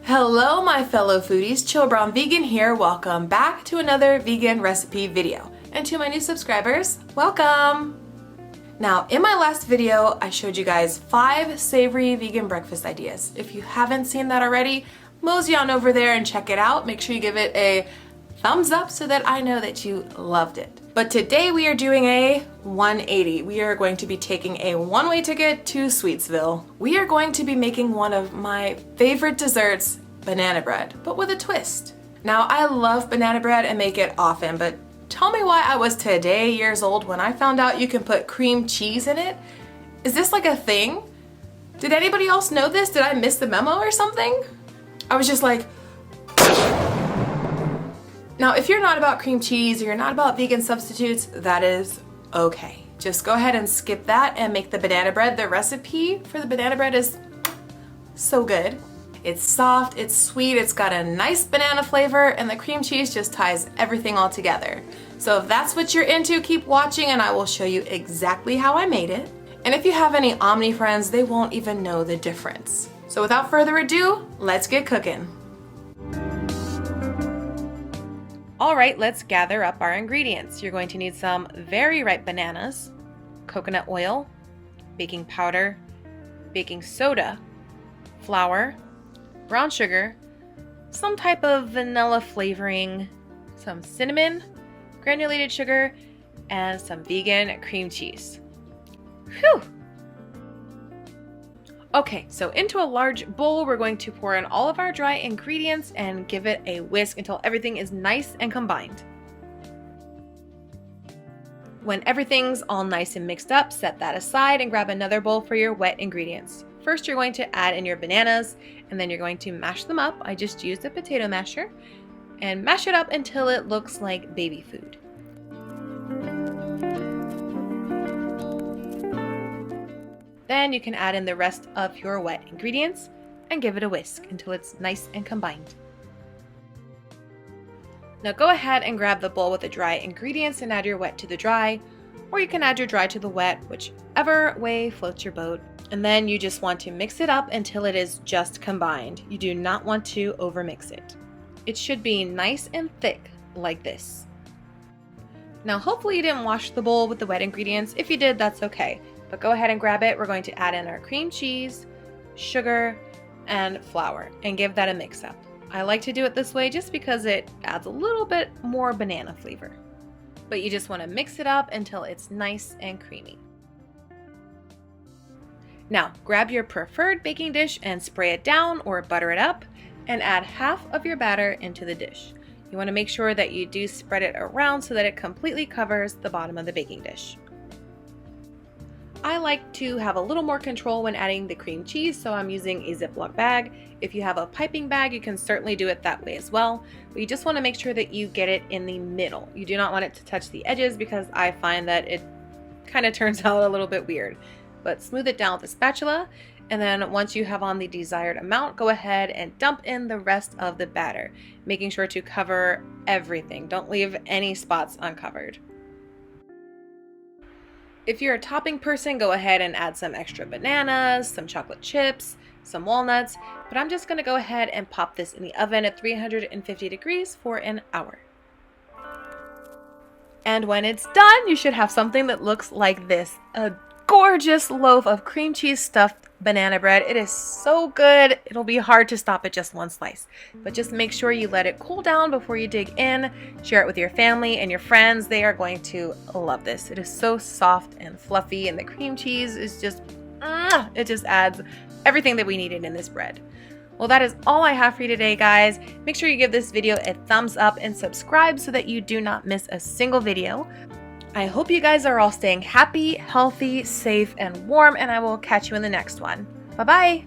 Hello my fellow foodies, Chill Brown Vegan here. Welcome back to another vegan recipe video. And to my new subscribers, welcome! Now in my last video, I showed you guys 5 savory vegan breakfast ideas. If you haven't seen that already, mosey on over there and check it out. Make sure you give it a thumbs up so that I know that you loved it. But today we are doing a 180. We are going to be taking a one-way ticket to Sweetsville. We are going to be making one of my favorite desserts, banana bread, but with a twist. Now I love banana bread and make it often, but tell me why I was today years old when I found out you can put cream cheese in it. Is this like a thing? Did anybody else know this? Did I miss the memo or something? I was just like, now, if you're not about cream cheese or you're not about vegan substitutes, that is okay. Just go ahead and skip that and make the banana bread. The recipe for the banana bread is so good. It's soft, it's sweet, it's got a nice banana flavor, and the cream cheese just ties everything all together. So if that's what you're into, keep watching and I will show you exactly how I made it. And if you have any Omni friends, they won't even know the difference. So without further ado, let's get cooking. Alright, let's gather up our ingredients. You're going to need some very ripe bananas, coconut oil, baking powder, baking soda, flour, brown sugar, some type of vanilla flavoring, some cinnamon, granulated sugar, and some vegan cream cheese. Whew! Okay, so into a large bowl, we're going to pour in all of our dry ingredients and give it a whisk until everything is nice and combined. When everything's all nice and mixed up, set that aside and grab another bowl for your wet ingredients. First, you're going to add in your bananas and then you're going to mash them up. I just used a potato masher and mash it up until it looks like baby food. Then you can add in the rest of your wet ingredients and give it a whisk until it's nice and combined. Now go ahead and grab the bowl with the dry ingredients and add your wet to the dry, or you can add your dry to the wet, whichever way floats your boat. And then you just want to mix it up until it is just combined. You do not want to overmix it. It should be nice and thick like this. Now hopefully you didn't wash the bowl with the wet ingredients. If you did, that's okay. But go ahead and grab it. We're going to add in our cream cheese, sugar, and flour and give that a mix up. I like to do it this way just because it adds a little bit more banana flavor. But you just want to mix it up until it's nice and creamy. Now grab your preferred baking dish and spray it down or butter it up and add half of your batter into the dish. You want to make sure that you do spread it around so that it completely covers the bottom of the baking dish. I like to have a little more control when adding the cream cheese, so I'm using a Ziploc bag. If you have a piping bag, you can certainly do it that way as well. But you just want to make sure that you get it in the middle. You do not want it to touch the edges because I find that it kind of turns out a little bit weird. But smooth it down with a spatula, and then once you have on the desired amount, go ahead and dump in the rest of the batter, making sure to cover everything. Don't leave any spots uncovered. If you're a topping person, go ahead and add some extra bananas, some chocolate chips, some walnuts, but I'm just gonna go ahead and pop this in the oven at 350 degrees for an hour. And when it's done, you should have something that looks like this, a gorgeous loaf of cream cheese stuffed banana bread. It is so good. It'll be hard to stop at just one slice, but just make sure you let it cool down before you dig in. Share it with your family and your friends. They are going to love this. It is so soft and fluffy, and the cream cheese is just, it just adds everything that we needed in this bread. Well, that is all I have for you today, guys. Make sure you give this video a thumbs up and subscribe so that you do not miss a single video. I hope you guys are all staying happy, healthy, safe, and warm, and I will catch you in the next one. Bye-bye!